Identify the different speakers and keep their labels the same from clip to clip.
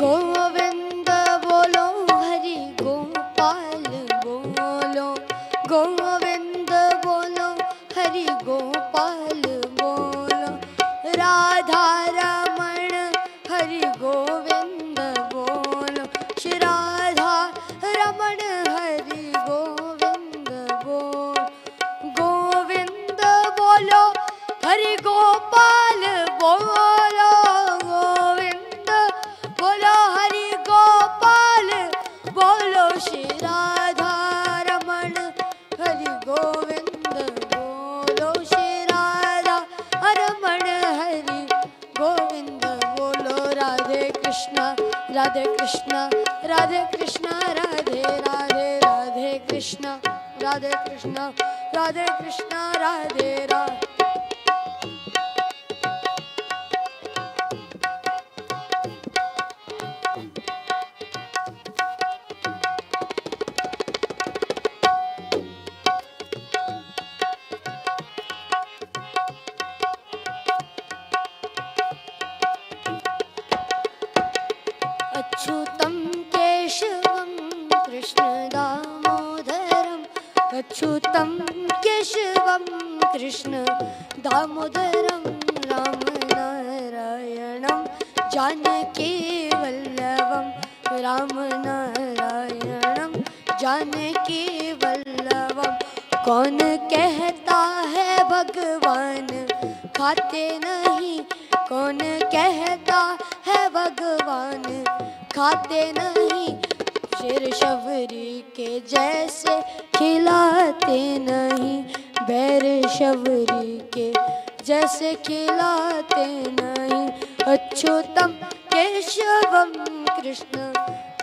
Speaker 1: गोविंद बोलो हरि गोपाल बोलो, गोविंद बोलो हरि गोपाल बोलो, राधा रमण हरि गोविंद बोलो, श्री राधा रमण हरि गोविंद बोलो, गोविंद बोलो हरि गोपाल बोलो, गोविंद बोलो हरि गोपाल बोलो, श्री राधा रमण हरि गोविंद बोलो, श्री राधा रमण हरि गोविंद बोलो, राधे कृष्णा राधे कृष्णा राधे कृष्णा राधे राधे, राधे कृष्णा राधे कृष्णा राधे कृष्णा राधे राधे। अच्युतं केशवं कृष्ण दामोदरम्, अच्युतं केशवं कृष्ण दामोदरं, राम नारायणं जानकी वल्लभं, राम नारायणं जानकी वल्लभं। कौन कहता है भगवान खाते नहीं, कौन कहता है भगवान खाते नहीं, शेर शबरी के जैसे खिलाते नहीं, बैर शबरी के जैसे खिलाते नहीं। अच्युतम केशवम कृष्ण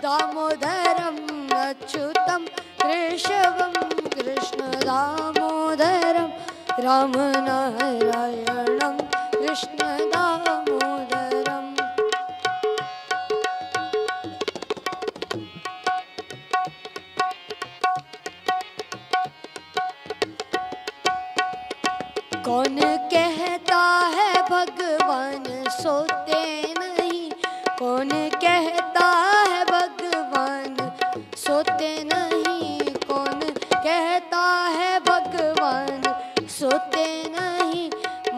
Speaker 1: दामोदरम, अच्युतम केशवम कृष्ण दामोदरम, राम नारायणं कृष्ण दामोदरम। कौन कहता है भगवान सोते नहीं, कौन कहता है भगवान सोते नहीं, कौन कहता है भगवान सोते नहीं,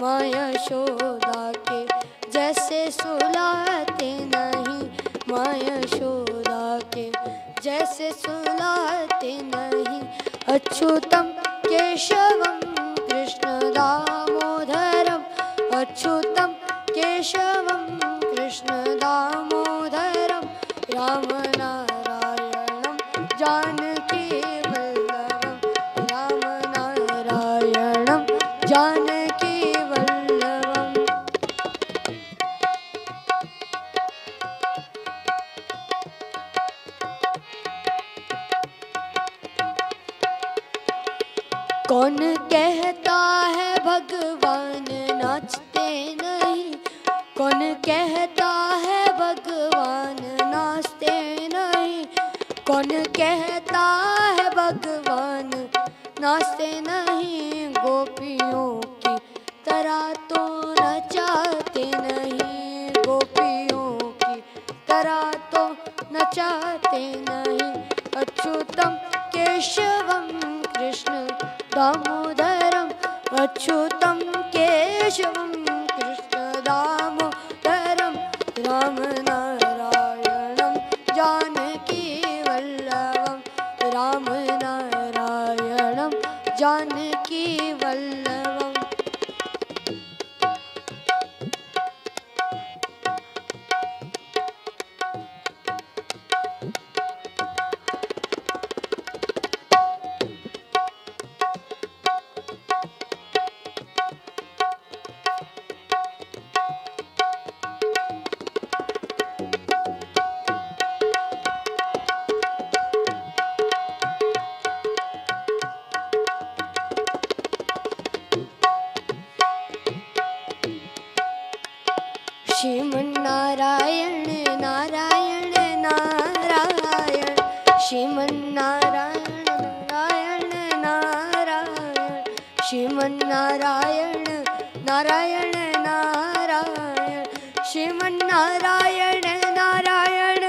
Speaker 1: माँ यशोदा के जैसे सुलाते नहीं, माँ यशोदा के जैसे सुलाते नहीं। अच्युतम केशवम कृष्ण दामोदरम, अच्युतम केशवम कृष्ण दामोदरम, राम नारायणं जानकी वल्लभं, राम नारायणं जानकी वल्लभं। कौन कहता है भगवान नाचते नहीं, कौन कहता है भगवान नाचते नहीं, कौन कहता है भगवान नाचते नहीं। गोपियों की तरह तो नचाते नहीं, गोपियों की तरह तो नचाते नहीं। अच्युतम केशवम कृष्ण दामोदरम, अच्युतम केशवम कृष्ण दामोदरम, राम नारायणं जानकी वल्लभं, राम नारायणं जानकी वल्लभं। श्रीमन्नारायण नारायण नारायण, श्रीमन्नारायण नारायण नारायण, श्रीमन्नारायण नारायण नारायण, श्रीमन्नारायण नारायण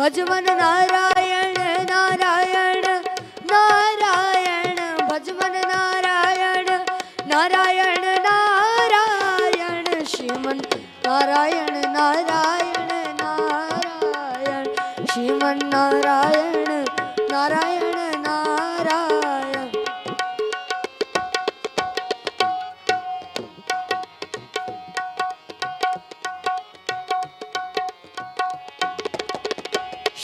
Speaker 1: भजमन नारायण नारायण नारायण भजमन नारायण नारायण नारायण श्रीमन नारायण नारायण नारायण श्रीमन नारायण नारायण नारायण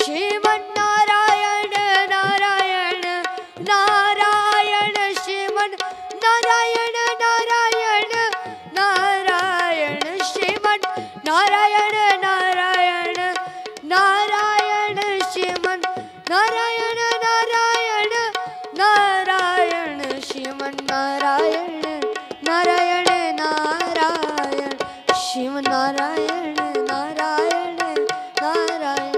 Speaker 1: श्रीमन नारायण नारायण नारायण श्रीमन नारायण नारायण नारायण श्रीमन नारायण नारायण नारायण श्रीमन नारायण नारायण नारायण श्रीमन नारायण नारायण नारायण श्रीमन नारायण नारायण नारायण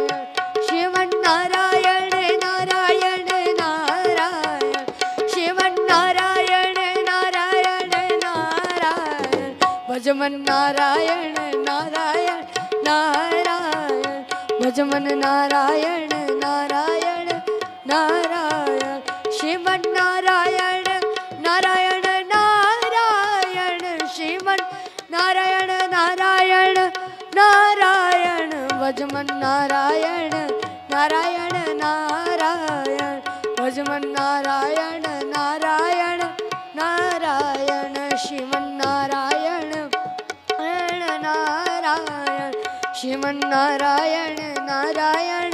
Speaker 1: श्रीमन नारायण नारायण नारायण श्रीमन नारायण नारायण नारायण भजमन नारायण नारायण नारायण भजमन नारायण नारायण नारायण श्रीमन नारायण नारायण नारायण श्रीमन नारायण नारायण नारायण भजमन नारायण नारायण नारायण भजमन नारायण नारायण नारायण श्रीमन नारायण नारायण श्रीमन नारायण नारायण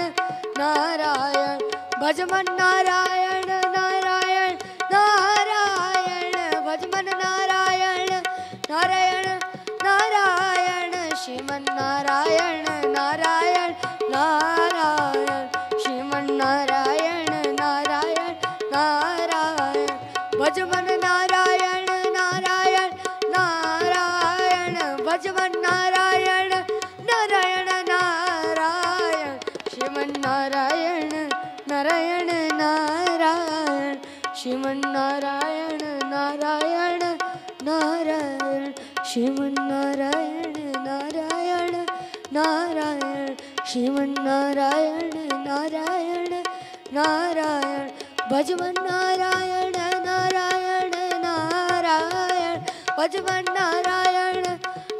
Speaker 1: नारायण भजमन नारायण नारायण नारायण भजमन नारायण नारायण नारायण श्रीमन नारायण नारायण नारायण श्रीमन नारायण नारायण नारायण भजमन नारायण नारायण नारायण भजमन नारायण नारायण नारायण श्रीमन नारायण नारायण नारायण श्रीमन नारायण नारायण नारायण श्रीमन नारायण नारायण नारायण श्रीमन नारायण नारायण नारायण भजमन नारायण नारायण नारायण भजमन नारायण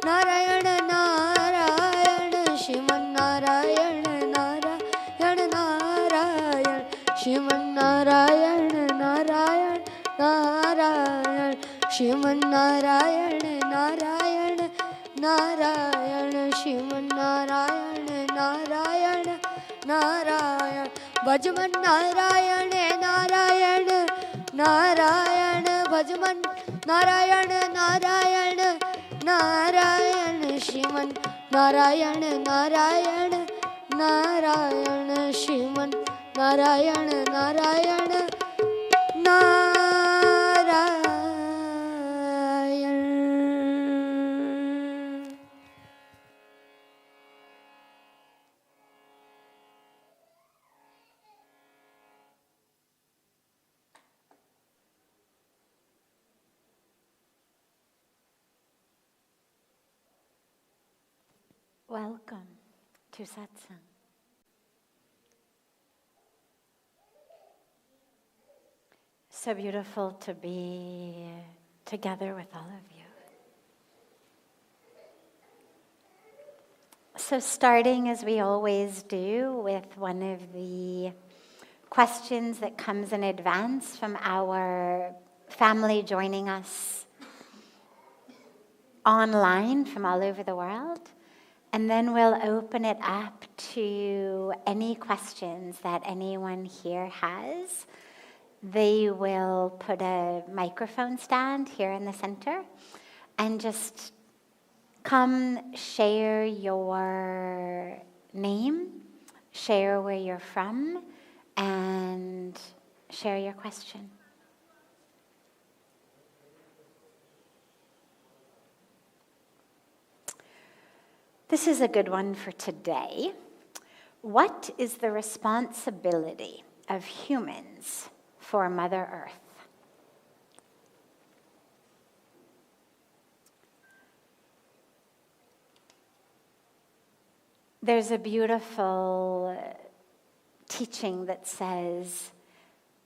Speaker 1: नारायण नारायण श्रीमन नारायण नारायण नारायण श्रीमन नारायण नारायण नारायण श्रीमन नारायण नारायण नारायण श्रीमन नारायण नारायण नारायण भजमन नारायण नारायण नारायण भजमन Narayan Narayan Narayan Shriman Narayan Narayan Narayan Shriman Narayan Narayan Narayan
Speaker 2: Welcome to Satsang. So beautiful to be together with all of you. So starting as we always do with one of the questions that comes in advance from our family joining us online from all over the world. And then we'll open it up to any questions that anyone here has. They will put a microphone stand here in the center and just come share your name, share where you're from, and share your question. This is a good one for today. What is the responsibility of humans for Mother Earth? There's a beautiful teaching that says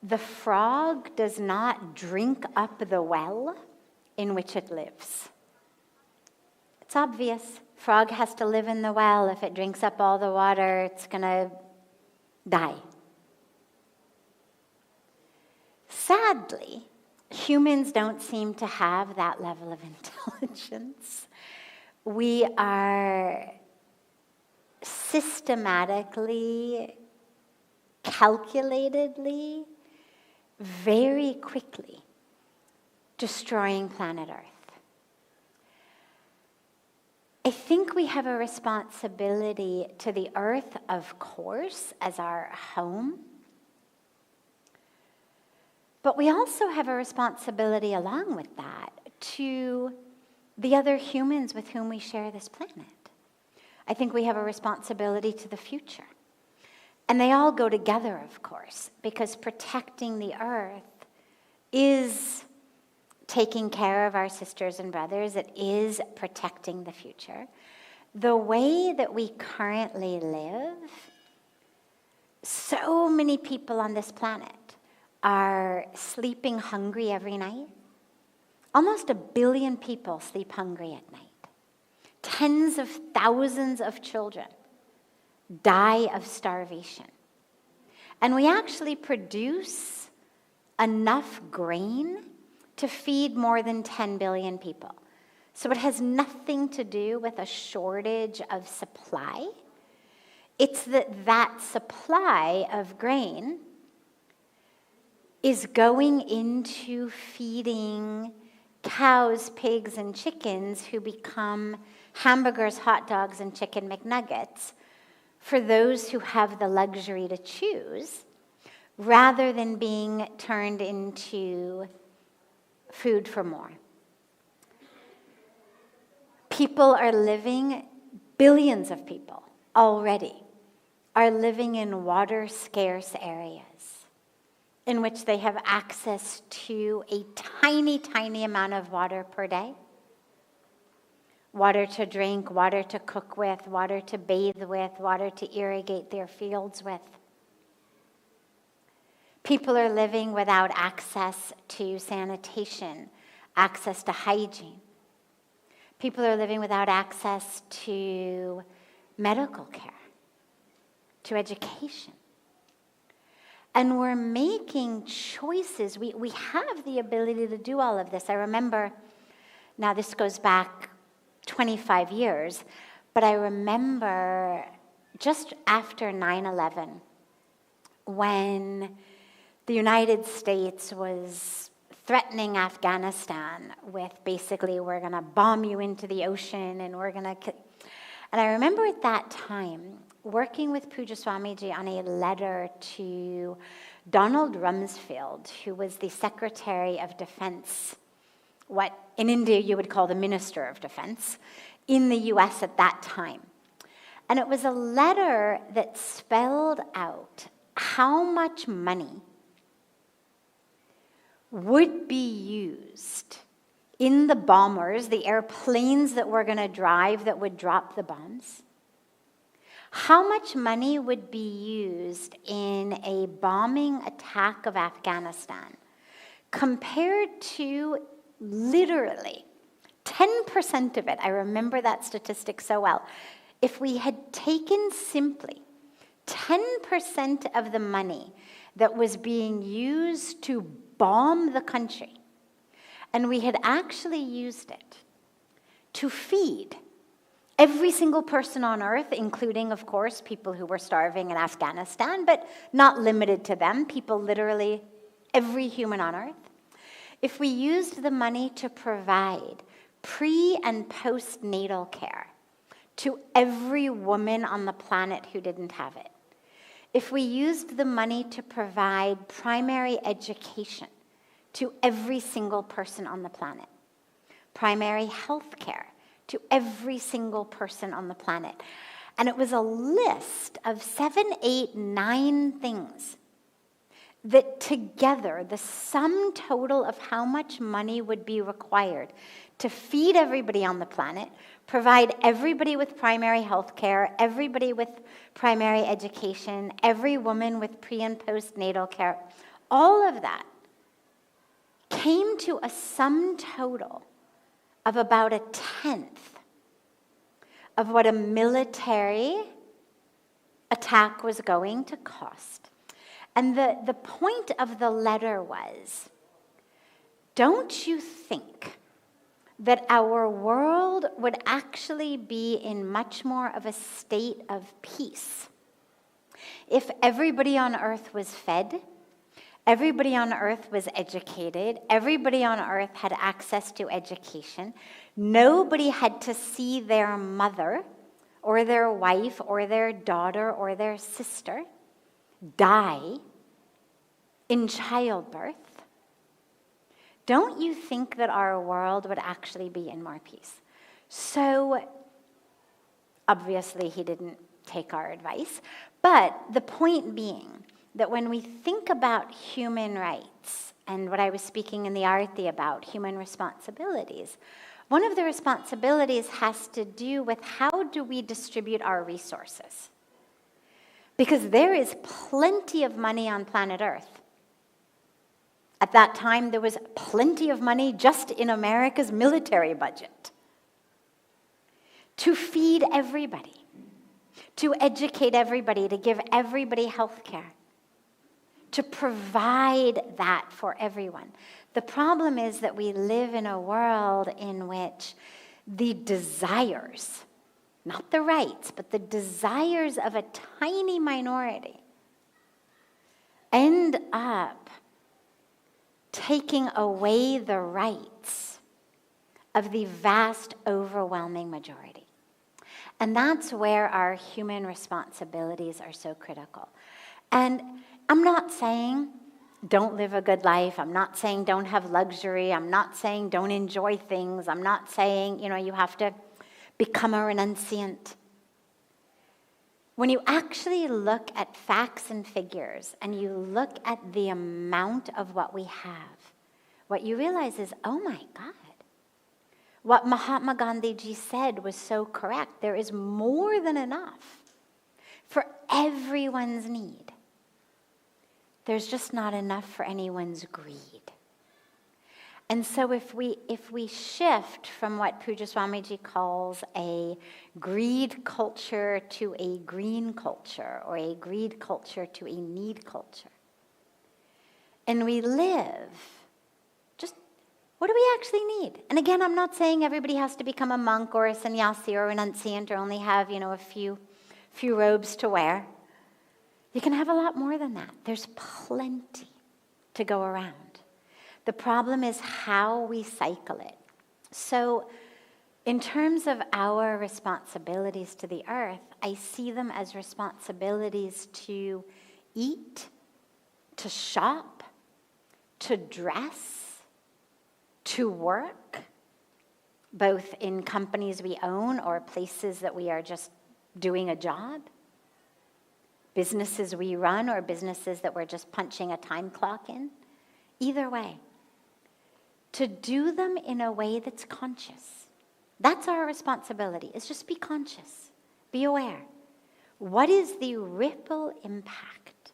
Speaker 2: the frog does not drink up the well in which it lives. It's obvious. Frog has to live in the well. If it drinks up all the water, it's going to die. Sadly, humans don't seem to have that level of intelligence. We are systematically, calculatedly, very quickly destroying planet Earth. I think we have a responsibility to the Earth, of course, as our home. But we also have a responsibility along with that to the other humans with whom we share this planet. I think we have a responsibility to the future. And they all go together, of course, because protecting the earth is taking care of our sisters and brothers. It is protecting the future. The way that we currently live, so many people on this planet are sleeping hungry every night. Almost 1 billion people sleep hungry at night. Tens of thousands of children die of starvation. And we actually produce enough grain to feed more than 10 billion people. So it has nothing to do with a shortage of supply. It's that supply of grain is going into feeding cows, pigs, and chickens who become hamburgers, hot dogs, and chicken McNuggets for those who have the luxury to choose, rather than being turned into food for more. People are living, billions of people already are living in water-scarce areas in which they have access to a tiny, tiny amount of water per day. Water to drink, water to cook with, water to bathe with, water to irrigate their fields with. People are living without access to sanitation, access to hygiene. People are living without access to medical care, to education. And we're making choices. We have the ability to do all of this. I remember, now this goes back 25 years, but I remember just after 9/11, when the United States was threatening Afghanistan with basically, we're going to bomb you into the ocean and we're going to... And I remember at that time working with Pujya Swamiji on a letter to Donald Rumsfeld, who was the Secretary of Defense, what in India you would call the Minister of Defense, in the US at that time. And it was a letter that spelled out how much money would be used in the bombers, the airplanes that were going to drive that would drop the bombs. How much money would be used in a bombing attack of Afghanistan compared to literally 10% of it? I remember that statistic so well. If we had taken simply 10% of the money that was being used to bomb the country, and we had actually used it to feed every single person on earth, including, of course, people who were starving in Afghanistan, but not limited to them, people literally, every human on earth. If we used the money to provide pre- and postnatal care to every woman on the planet who didn't have it, if we used the money to provide primary education to every single person on the planet, primary health care to every single person on the planet. And it was a list of 7, 8, 9 things that together, the sum total of how much money would be required to feed everybody on the planet, provide everybody with primary health care, everybody with primary education, every woman with pre- and postnatal care. All of that came to a sum total of about 1/10 of what a military attack was going to cost. And the point of the letter was, don't you think that our world would actually be in much more of a state of peace if everybody on earth was fed, everybody on earth was educated, everybody on earth had access to education, nobody had to see their mother or their wife or their daughter or their sister die in childbirth? Don't you think that our world would actually be in more peace? So, obviously, he didn't take our advice. But the point being that when we think about human rights and what I was speaking in the Arati about, human responsibilities, one of the responsibilities has to do with how do we distribute our resources? Because there is plenty of money on planet Earth. At that time, there was plenty of money just in America's military budget to feed everybody, to educate everybody, to give everybody health care, to provide that for everyone. The problem is that we live in a world in which the desires, not the rights, but the desires of a tiny minority end up taking away the rights of the vast, overwhelming majority. And that's where our human responsibilities are so critical. And I'm not saying don't live a good life. I'm not saying don't have luxury. I'm not saying don't enjoy things. I'm not saying, you have to become a renunciant. When you actually look at facts and figures and you look at the amount of what we have, what you realize is, oh my God, what Mahatma Gandhiji said was so correct. There is more than enough for everyone's need. There's just not enough for anyone's greed. And so if we shift from what Pujya Swamiji calls a greed culture to a green culture, or a greed culture to a need culture, and we live, just what do we actually need? And again, I'm not saying everybody has to become a monk or a sannyasi or a renunciant or only have, a few robes to wear. You can have a lot more than that. There's plenty to go around. The problem is how we cycle it. So in terms of our responsibilities to the earth, I see them as responsibilities to eat, to shop, to dress, to work, both in companies we own or places that we are just doing a job, businesses we run or businesses that we're just punching a time clock in. Either way, to do them in a way that's conscious. That's our responsibility, is just be conscious, be aware. What is the ripple impact?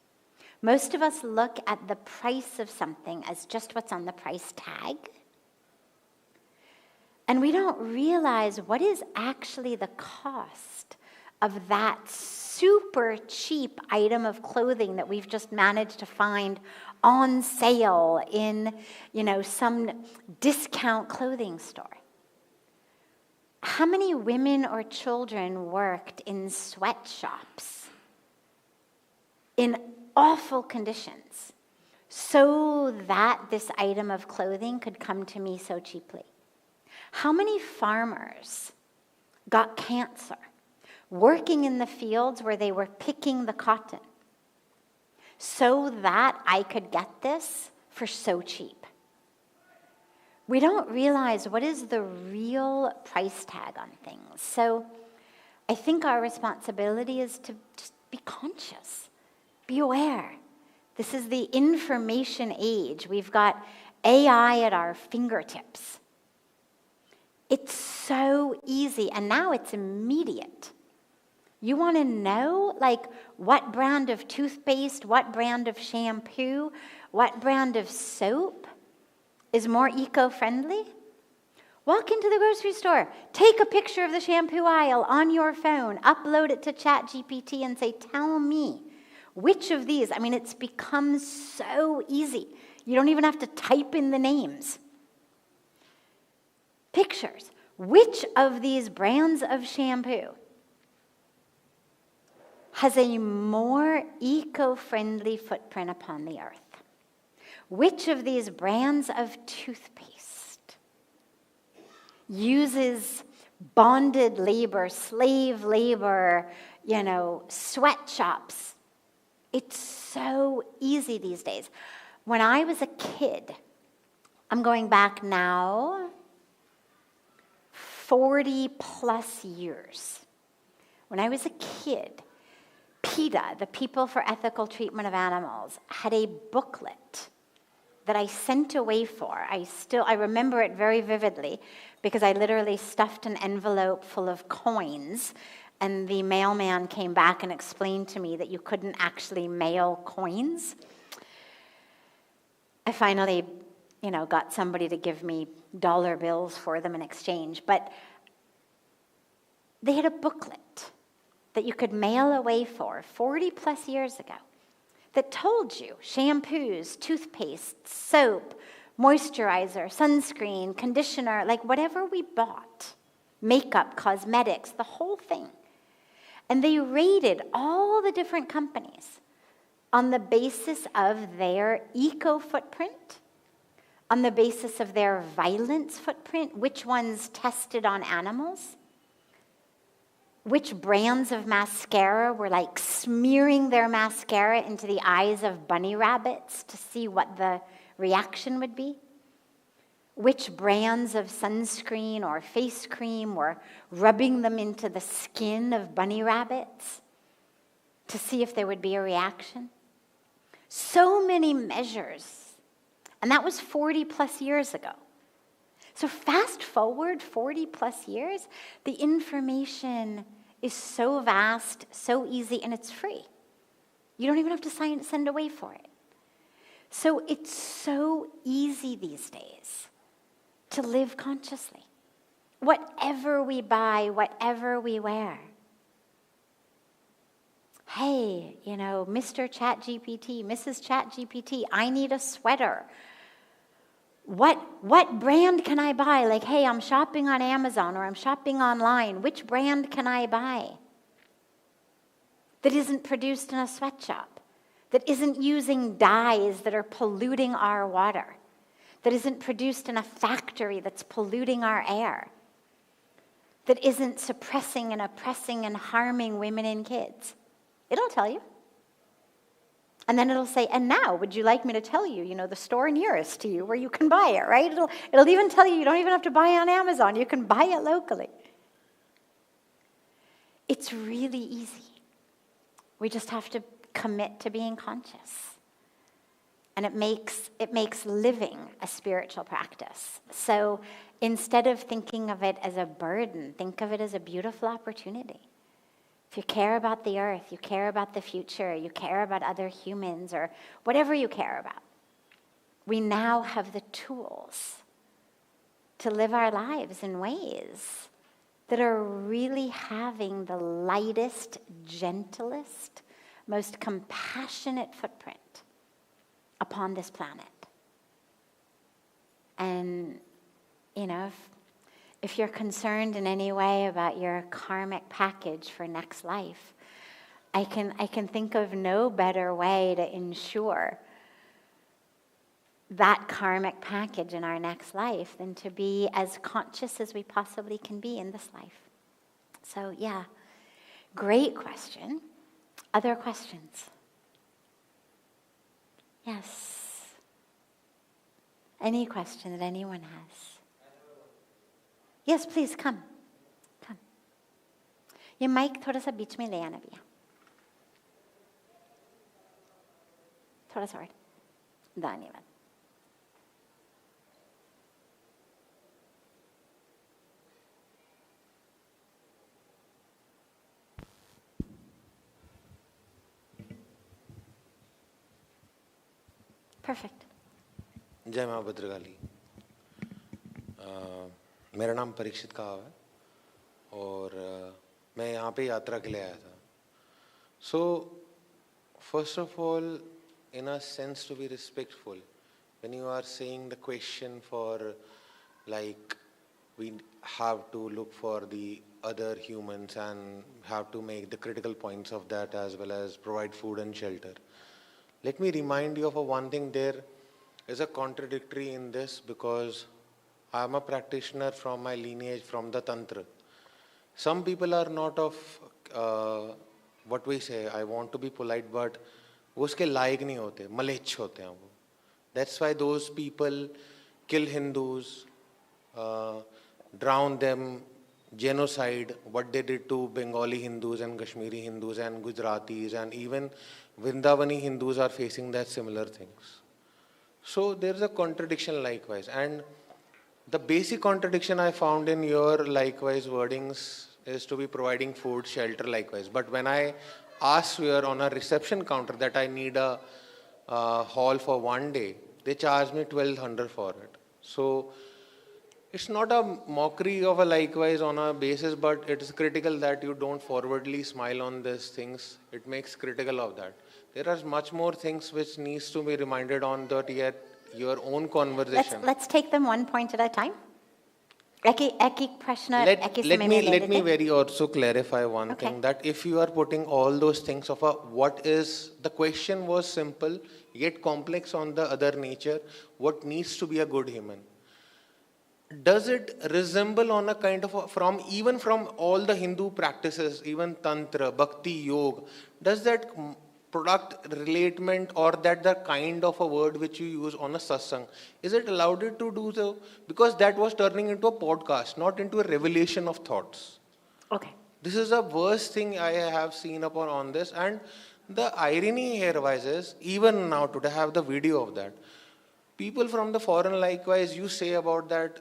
Speaker 2: Most of us look at the price of something as just what's on the price tag. And we don't realize what is actually the cost of that super cheap item of clothing that we've just managed to find on sale in, some discount clothing store. How many women or children worked in sweatshops in awful conditions so that this item of clothing could come to me so cheaply? How many farmers got cancer working in the fields where they were picking the cotton so that I could get this for so cheap? We don't realize what is the real price tag on things. So I think our responsibility is to just be conscious, be aware. This is the information age. We've got AI at our fingertips. It's so easy, and now it's immediate. You want to know, like, what brand of toothpaste, what brand of shampoo, what brand of soap is more eco-friendly? Walk into the grocery store, take a picture of the shampoo aisle on your phone, upload it to ChatGPT and say, tell me, which of these? I mean, it's become so easy. You don't even have to type in the names. Pictures. Which of these brands of shampoo has a more eco-friendly footprint upon the earth? Which of these brands of toothpaste uses bonded labor, slave labor, sweatshops? It's so easy these days. When I was a kid, I'm going back now 40 plus years. When I was a kid, PETA, the People for Ethical Treatment of Animals, had a booklet that I sent away for. I remember it very vividly because I literally stuffed an envelope full of coins, and the mailman came back and explained to me that you couldn't actually mail coins. I finally, got somebody to give me dollar bills for them in exchange, but they had a booklet that you could mail away for 40 plus years ago that told you shampoos, toothpaste, soap, moisturizer, sunscreen, conditioner, like whatever we bought, makeup, cosmetics, the whole thing. And they rated all the different companies on the basis of their eco-footprint, on the basis of their violence footprint, which ones tested on animals, which brands of mascara were like smearing their mascara into the eyes of bunny rabbits to see what the reaction would be, which brands of sunscreen or face cream were rubbing them into the skin of bunny rabbits to see if there would be a reaction. So many measures. And that was 40 plus years ago. So fast forward 40 plus years, the information is so vast, so easy, and it's free. You don't even have to send away for it. So it's so easy these days to live consciously. Whatever we buy, whatever we wear. Hey, Mr. ChatGPT, Mrs. ChatGPT, I need a sweater. What brand can I buy? Like, hey, I'm shopping on Amazon or I'm shopping online. Which brand can I buy that isn't produced in a sweatshop, that isn't using dyes that are polluting our water, that isn't produced in a factory that's polluting our air, that isn't suppressing and oppressing and harming women and kids? It'll tell you. And then it'll say, and now, would you like me to tell you, the store nearest to you where you can buy it, right? It'll even tell you don't even have to buy on Amazon. You can buy it locally. It's really easy. We just have to commit to being conscious. And it makes living a spiritual practice. So instead of thinking of it as a burden, think of it as a beautiful opportunity. If you care about the earth, you care about the future, you care about other humans, or whatever you care about, we now have the tools to live our lives in ways that are really having the lightest, gentlest, most compassionate footprint upon this planet. And, if you're concerned in any way about your karmic package for next life, I can think of no better way to ensure that karmic package in our next life than to be as conscious as we possibly can be in this life. So, yeah, great question. Other questions? Yes. Any question that anyone has? Yes, please, come. ये mic थोड़ा सा बीच में ले आना भैया. थोड़ा सा और. धन्यवाद. Perfect.
Speaker 3: जय माँ भद्रकाली। मेरा नाम परीक्षित कहाव है और मैं यहाँ पे यात्रा के लिए आया था. So, first of all, in a sense to be respectful, when you are saying the question for like we have to look for the other humans and have to make the critical points of that as well as provide food and shelter. Let me remind you of one thing. There is a contradictory in this because I am a practitioner from my lineage from the Tantra. Some people are not of what we say, I want to be polite, but वो उसके लायक नहीं होते, मलेच्छ होते हैं वो. That's why those people kill Hindus, drown them, genocide, what they did to Bengali Hindus and Kashmiri Hindus and Gujaratis, and even Vrindavani Hindus are facing that similar things. So there is a contradiction likewise, and the basic contradiction I found in your likewise wordings is to be providing food, shelter likewise. But when I asked here on a reception counter that I need a hall for one day, they charged me 1200 for it. So it's not a mockery of a likewise on a basis, but it is critical that you don't forwardly smile on these things. It makes critical of that. There are much more things which needs to be reminded on that yet your own conversation.
Speaker 2: Let's take them one point at a time. Let
Speaker 3: me very also clarify one thing, that if you are putting all those things of what is, the question was simple yet complex on the other nature, what needs to be a good human. Does it resemble on a kind of even from all the Hindu practices, even Tantra, Bhakti, Yoga, does that product relatement or that the kind of a word which you use on a satsang, is it allowed it to do so? Because that was turning into a podcast, not into a revelation of thoughts.
Speaker 2: Okay.
Speaker 3: This is the worst thing I have seen upon on this, and the irony here is, even now today I have the video of that. People from the foreign likewise, you say about that,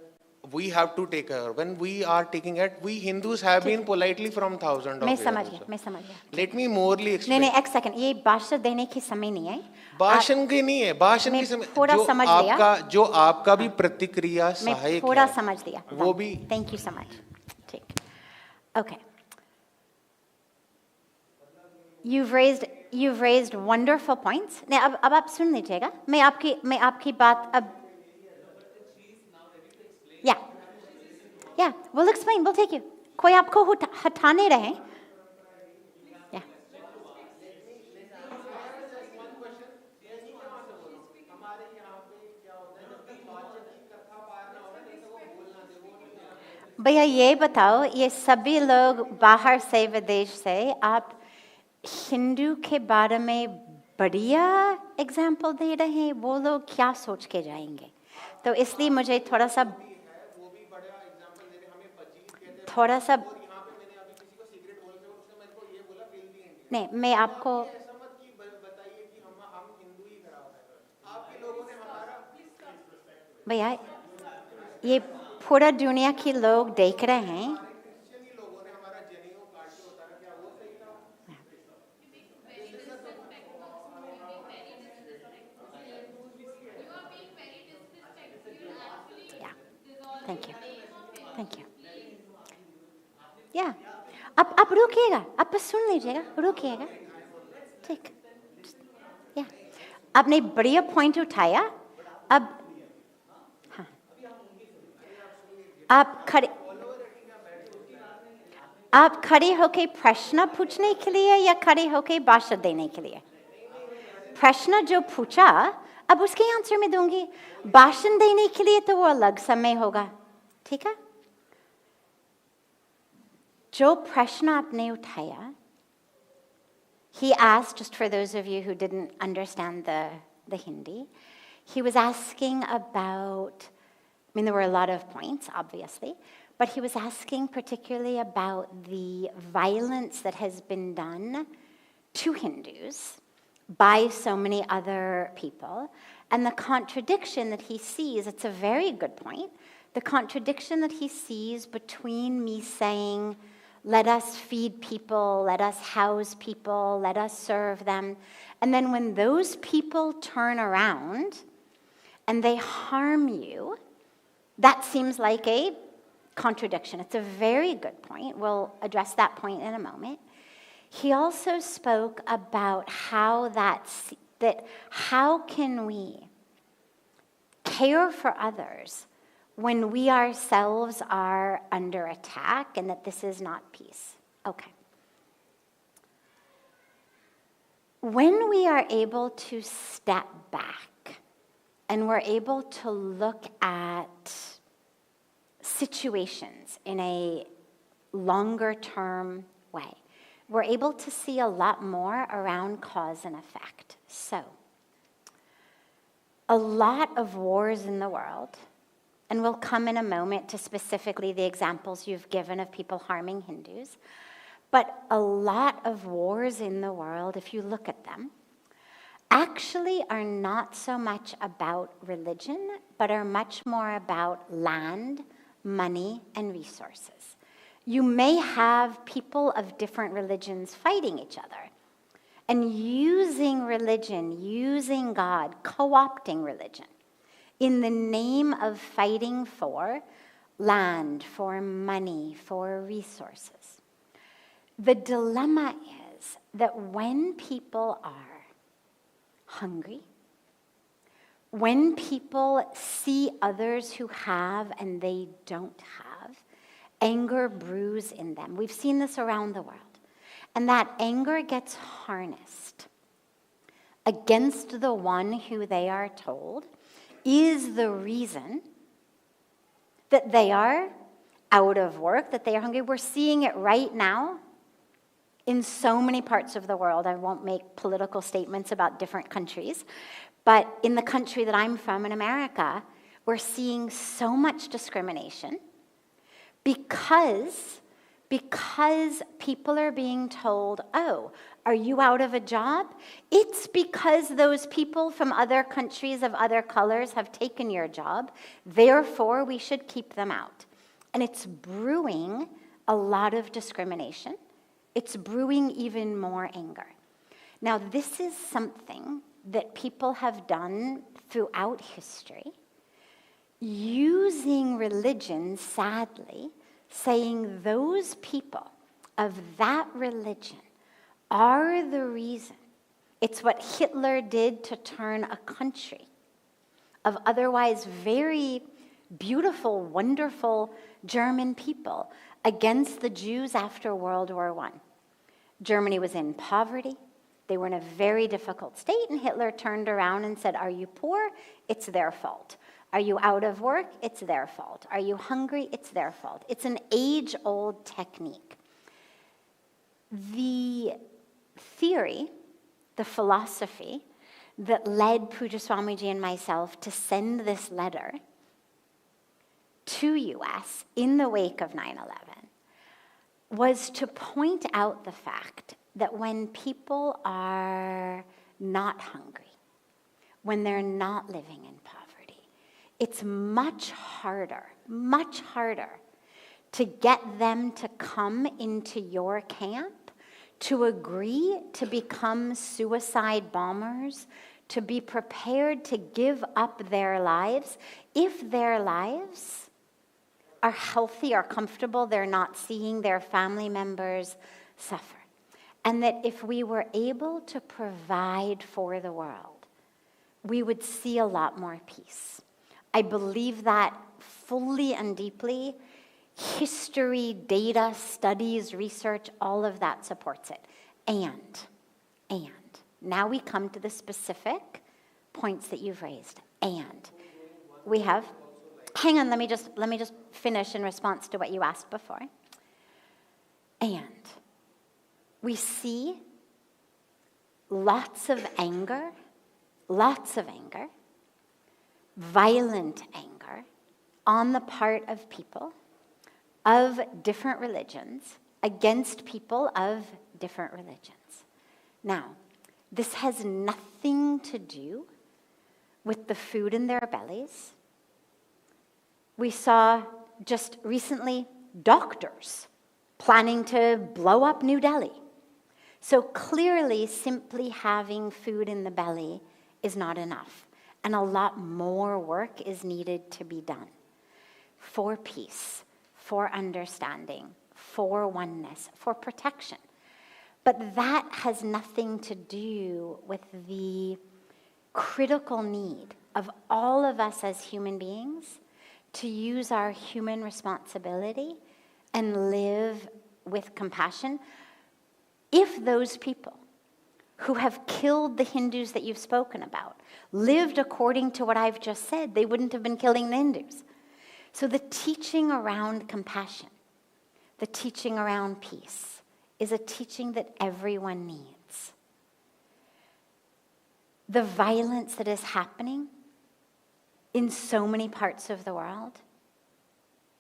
Speaker 3: we have to take care. When we are taking it, we Hindus have been politely from thousands of years.
Speaker 2: मैं समझ गया.
Speaker 3: Let me morely explain.
Speaker 2: नहीं, एक second, ये भाषण देने की समय नहीं है.
Speaker 3: भाषण की नहीं है, भाषण की समय.
Speaker 2: थोड़ा समझ लिया.
Speaker 3: जो आपका भी प्रतिक्रिया सहायक है.
Speaker 2: मैं थोड़ा समझ लिया.
Speaker 3: वो भी.
Speaker 2: Thank you so much. ठीक. Okay. You've raised wonderful points. नहीं, अब आप सुन लीजिएगा. मैं आपकी बात अब. Yeah, we'll explain, we'll take you. कोई आपको हटा नहीं रहे. Yeah. भैया ये बताओ, ये सभी लोग बाहर से विदेश से आप हिंदू के बारे में बढ़िया एग्जाम्पल दे रहे हैं, वो लोग क्या सोच के जाएंगे? तो इसलिए मुझे थोड़ा सा नहीं, मैं आपको भैया ये पूरा दुनिया के लोग देख रहे हैं. Thank you. Yeah. आप रुकिएगा, आप बस सुन लीजिएगा, रुकिएगा. ठीक. Yeah. आपने बढ़िया पॉइंट उठाया. अब हाँ, आप खड़े होके प्रश्न पूछने के लिए या खड़े होके भाषण देने के लिए? प्रश्न जो पूछा, अब उसके आंसर में दूंगी. भाषण देने के लिए तो वो अलग समय होगा. ठीक है? जो प्रश्न आपने उठाया, he asked, just for those of you who didn't understand the Hindi, he was asking about, I mean, there were a lot of points, obviously, but he was asking particularly about the violence that has been done to Hindus by so many other people, and the contradiction that he sees. It's a very good point. The contradiction that he sees between me saying, let us feed people, let us house people, let us serve them. And then when those people turn around and they harm you, that seems like a contradiction. It's a very good point. We'll address that point in a moment. He also spoke about how how can we care for others when we ourselves are under attack, and that this is not peace. Okay. When we are able to step back and we're able to look at situations in a longer term way, we're able to see a lot more around cause and effect. So, a lot of wars in the world, and we'll come in a moment to specifically the examples you've given of people harming Hindus, but a lot of wars in the world, if you look at them, actually are not so much about religion, but are much more about land, money, and resources. You may have people of different religions fighting each other and using religion, using God, co-opting religion in the name of fighting for land, for money, for resources. The dilemma is that when people are hungry, when people see others who have and they don't have, anger brews in them. We've seen this around the world. And that anger gets harnessed against the one who they are told is the reason that they are out of work, that they are hungry. We're seeing it right now in so many parts of the world. I won't make political statements about different countries, but in the country that I'm from, in America, we're seeing so much discrimination because people are being told, oh, are you out of a job? It's because those people from other countries of other colors have taken your job. Therefore, we should keep them out. And it's brewing a lot of discrimination. It's brewing even more anger. Now, this is something that people have done throughout history, using religion, sadly, saying those people of that religion are the reason. It's what Hitler did to turn a country of otherwise very beautiful, wonderful German people against the Jews after World War I. Germany was in poverty. They were in a very difficult state, and Hitler turned around and said, are you poor? It's their fault. Are you out of work? It's their fault. Are you hungry? It's their fault. It's an age-old technique. The theory, the philosophy that led Pujya Swamiji and myself to send this letter to US in the wake of 9/11 was to point out the fact that when people are not hungry, when they're not living in poverty, it's much harder to get them to come into your camp, to agree to become suicide bombers, to be prepared to give up their lives if their lives are healthy, are comfortable, they're not seeing their family members suffer. And that if we were able to provide for the world, we would see a lot more peace. I believe that fully and deeply. History, data, studies, research, all of that supports it. And now we come to the specific points that you've raised. And we have, hang on, let me just finish in response to what you asked before. And we see lots of anger, violent anger on the part of people of different religions against people of different religions. Now, this has nothing to do with the food in their bellies. We saw just recently doctors planning to blow up New Delhi. So clearly, simply having food in the belly is not enough. And a lot more work is needed to be done for peace, for understanding, for oneness, for protection. But that has nothing to do with the critical need of all of us as human beings to use our human responsibility and live with compassion. If those people who have killed the Hindus that you've spoken about lived according to what I've just said, they wouldn't have been killing the Hindus. So the teaching around compassion, the teaching around peace, is a teaching that everyone needs. The violence that is happening in so many parts of the world,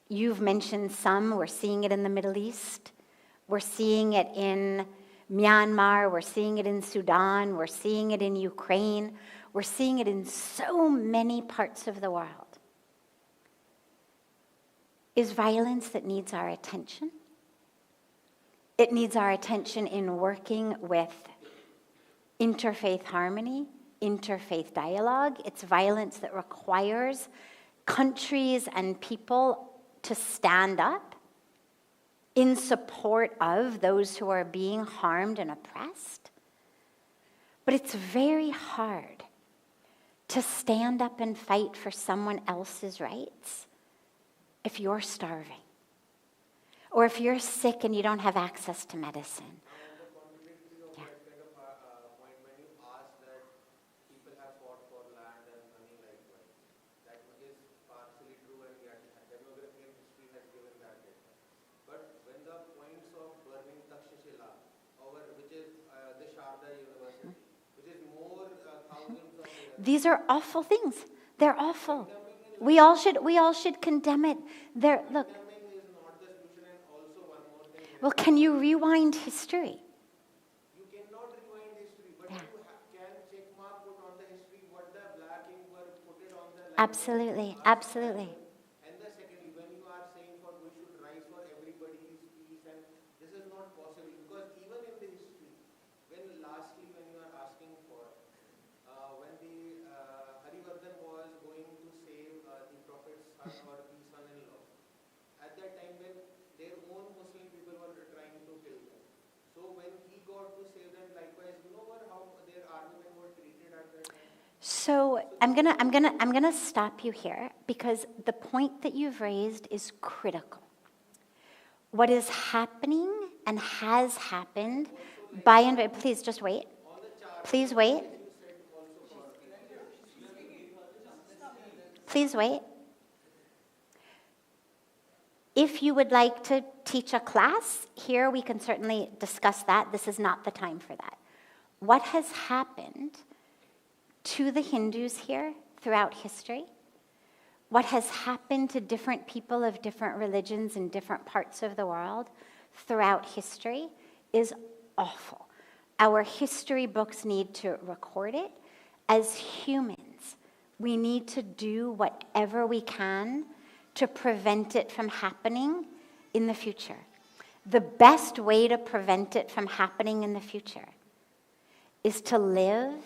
Speaker 2: you've mentioned some. We're seeing it in the Middle East. We're seeing it in Myanmar. We're seeing it in Sudan. We're seeing it in Ukraine. We're seeing it in so many parts of the world. Is violence that needs our attention. It needs our attention in working with interfaith harmony, interfaith dialogue. It's violence that requires countries and people to stand up in support of those who are being harmed and oppressed. But it's very hard to stand up and fight for someone else's rights if you're starving, or if you're sick and you don't have access to medicine. Yeah. These are awful things. They're awful. We all should condemn it. Look. Well, can you rewind history?
Speaker 3: You cannot rewind history, but you can check mark put on the history what the black ink were put it on the land.
Speaker 2: Absolutely, absolutely.
Speaker 3: And the secondly, when you are saying for we should rise for everybody's peace, and this is not possible, because even in the history, when you are asking for, when the Harivardhan was going to save the prophet's son or the son-in-law, at that time when their own Muslim people were trying to kill them. So when he got to save them, likewise, you know how their army men were treated at that time?
Speaker 2: So I'm gonna stop you here, because the point that you've raised is critical. What is happening and has happened by and by, please just wait. Please wait. Please wait. If you would like to teach a class here, we can certainly discuss that. This is not the time for that. What has happened to the Hindus here throughout history, what has happened to different people of different religions in different parts of the world throughout history is awful. Our history books need to record it. As humans, we need to do whatever we can to prevent it from happening in the future. The best way to prevent it from happening in the future is to live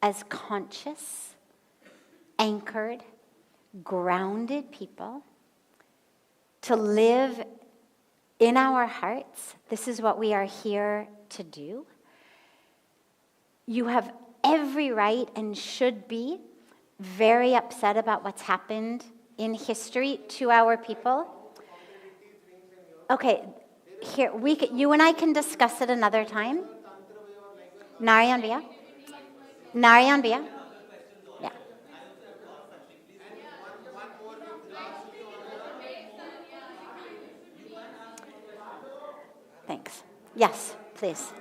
Speaker 2: as conscious, anchored, grounded people, to live in our hearts. This is what we are here to do. You have every right and should be very upset about what's happened in history to our people. Okay, here you and I can discuss it another time. Narayan Bhaiya. Narayan Bhaiya. Yeah. Thanks. Yes, please.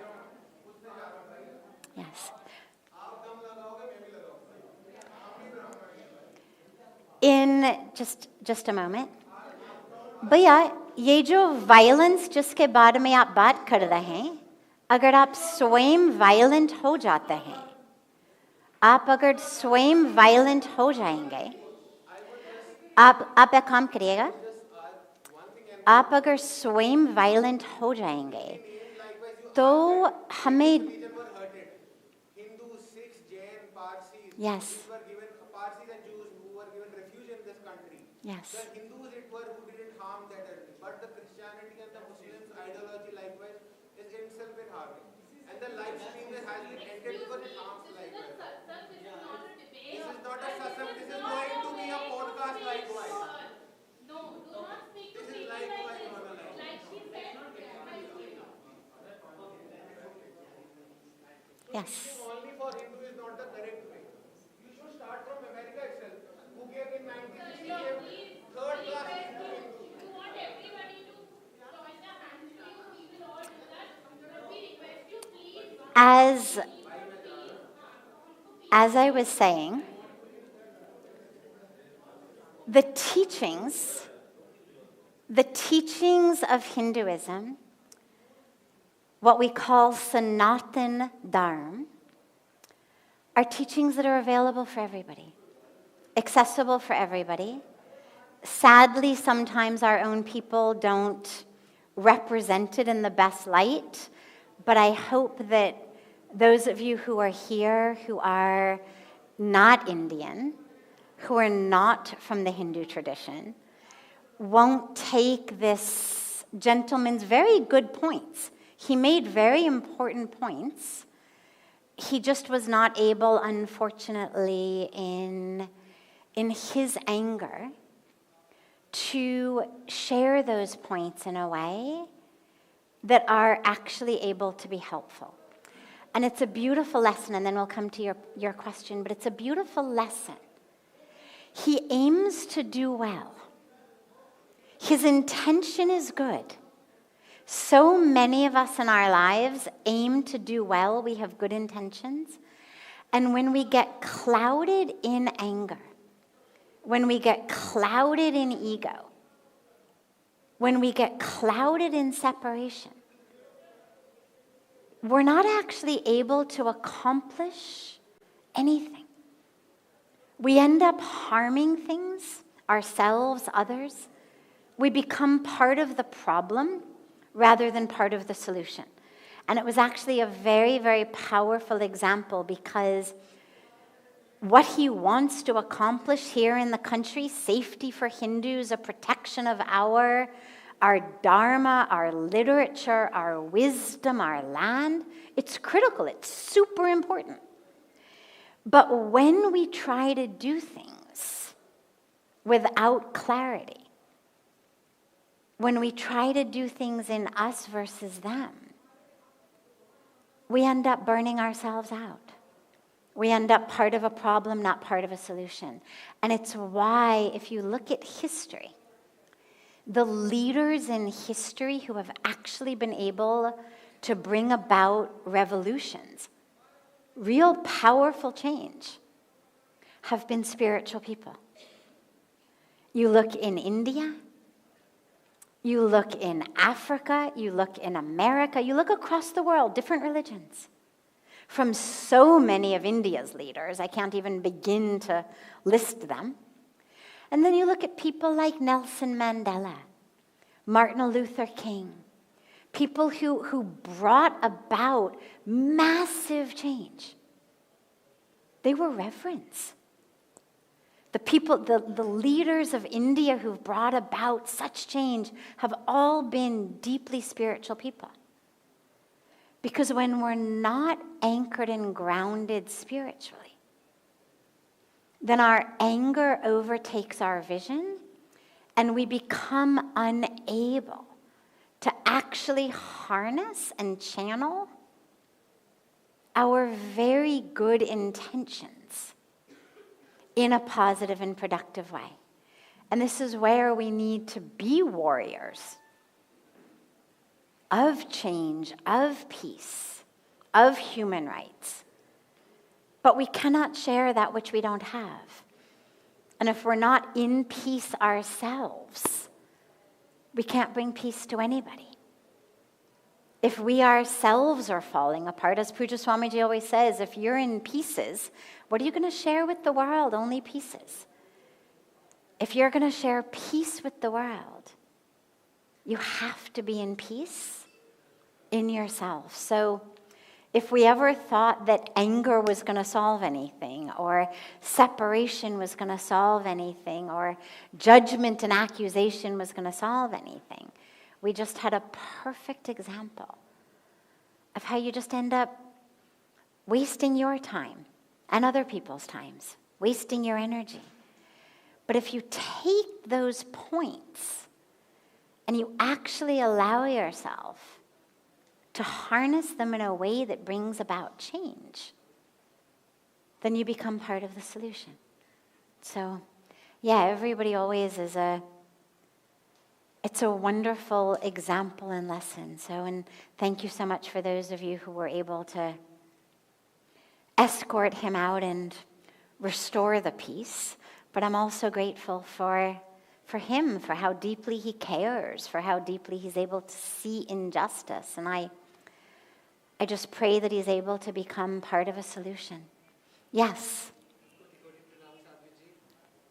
Speaker 2: Yes. In just a moment. भैया ये जो violence जिसके बारे में आप बात कर रहे हैं, अगर आप स्वयं वायलेंट हो जाते हैं, आप अगर स्वयं वायलेंट हो जाएंगे, आप एक काम करिएगा. आप अगर स्वयं वायलेंट हो जाएंगे तो हमें yes yes
Speaker 3: The Hindus it were who didn't harm that early, but the Christianity and the Muslims ideology likewise is itself in harming. And the live stream has been ended because it harms likewise. This is not a satsang, this is going to be a podcast likewise.
Speaker 4: No, do not speak to
Speaker 3: This is
Speaker 4: people
Speaker 3: likewise
Speaker 4: like
Speaker 3: on a
Speaker 4: this.
Speaker 3: live.
Speaker 4: Like she said,
Speaker 2: yes
Speaker 3: Only for Hindu is not the correct way. You should start from America itself, who gave in 1960 gave third class Hindu.
Speaker 4: you want everybody to join the hands to you. We will all do that. But we request you, please.
Speaker 2: As I was saying, the teachings of Hinduism, what we call Sanatan Dharma, are teachings that are available for everybody, accessible for everybody. Sadly, sometimes our own people don't represent it in the best light, but I hope that those of you who are here who are not Indian, who are not from the Hindu tradition, won't take this gentleman's very good points. He made very important points. He just was not able, unfortunately, in his anger, to share those points in a way that are actually able to be helpful. And it's a beautiful lesson, and then we'll come to your question, but it's a beautiful lesson. He aims to do well. His intention is good. So many of us in our lives aim to do well. We have good intentions. And when we get clouded in anger, when we get clouded in ego, when we get clouded in separation, we're not actually able to accomplish anything. We end up harming things, ourselves, others. We become part of the problem rather than part of the solution. And it was actually a very, very powerful example, because what he wants to accomplish here in the country, safety for Hindus, a protection of our dharma, our literature, our wisdom, our land, it's critical, it's super important. But when we try to do things without clarity, when we try to do things in us versus them, we end up burning ourselves out. We end up part of a problem, not part of a solution. And it's why, if you look at history, the leaders in history who have actually been able to bring about revolutions, real powerful change, have been spiritual people. You look in India, you look in Africa, you look in America, you look across the world, different religions. From so many of India's leaders, I can't even begin to list them. And then you look at people like Nelson Mandela, Martin Luther King, people who brought about massive change. They were reverends. The people, the leaders of India who've brought about such change have all been deeply spiritual people. Because when we're not anchored and grounded spiritually, then our anger overtakes our vision, and we become unable to actually harness and channel our very good intentions in a positive and productive way. And this is where we need to be warriors of change, of peace, of human rights. But we cannot share that which we don't have. And if we're not in peace ourselves, we can't bring peace to anybody. If we ourselves are falling apart, as Pujya Swamiji always says, if you're in pieces, what are you going to share with the world? Only pieces. If you're going to share peace with the world, You have to be in peace in yourself. So if we ever thought that anger was going to solve anything, or separation was going to solve anything, or judgment and accusation was going to solve anything, we just had a perfect example of how you just end up wasting your time and other people's times, wasting your energy. But if you take those points and you actually allow yourself to harness them in a way that brings about change, then you become part of the solution. So, yeah, everybody always is it's a wonderful example and lesson. So, and thank you so much for those of you who were able to escort him out and restore the peace. But I'm also grateful for him, for how deeply he cares, for how deeply he's able to see injustice. And I just pray that he's able to become part of a solution. Yes.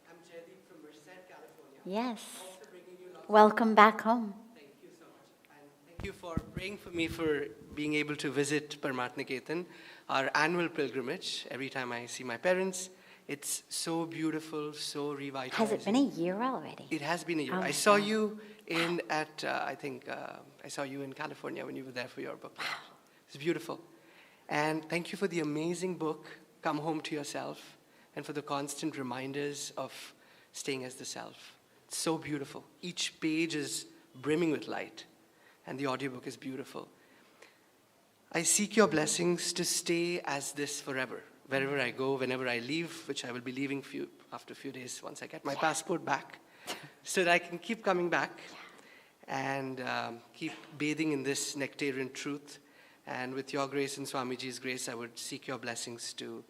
Speaker 5: I'm Jaydeep from Merced, California.
Speaker 2: Yes.
Speaker 5: Also bringing you lots
Speaker 2: Welcome back home.
Speaker 5: Thank you so much. And thank you for praying for me for being able to visit Parmarth Niketan, our annual pilgrimage. Every time I see my parents, it's so beautiful, so revitalizing.
Speaker 2: Has it been a year already?
Speaker 5: It has been a year.
Speaker 2: Oh
Speaker 5: I
Speaker 2: my
Speaker 5: saw
Speaker 2: God.
Speaker 5: you I saw you in California when you were there for your book. It's beautiful. And thank you for the amazing book, Come Home to Yourself, and for the constant reminders of staying as the self. It's so beautiful. Each page is brimming with light, and the audiobook is beautiful. I seek your blessings to stay as this forever. Wherever I go, whenever I leave, which I will be leaving after a few days once I get my passport back, so that I can keep coming back and keep bathing in this nectarian truth. And with your grace and Swamiji's grace, I would seek your blessings to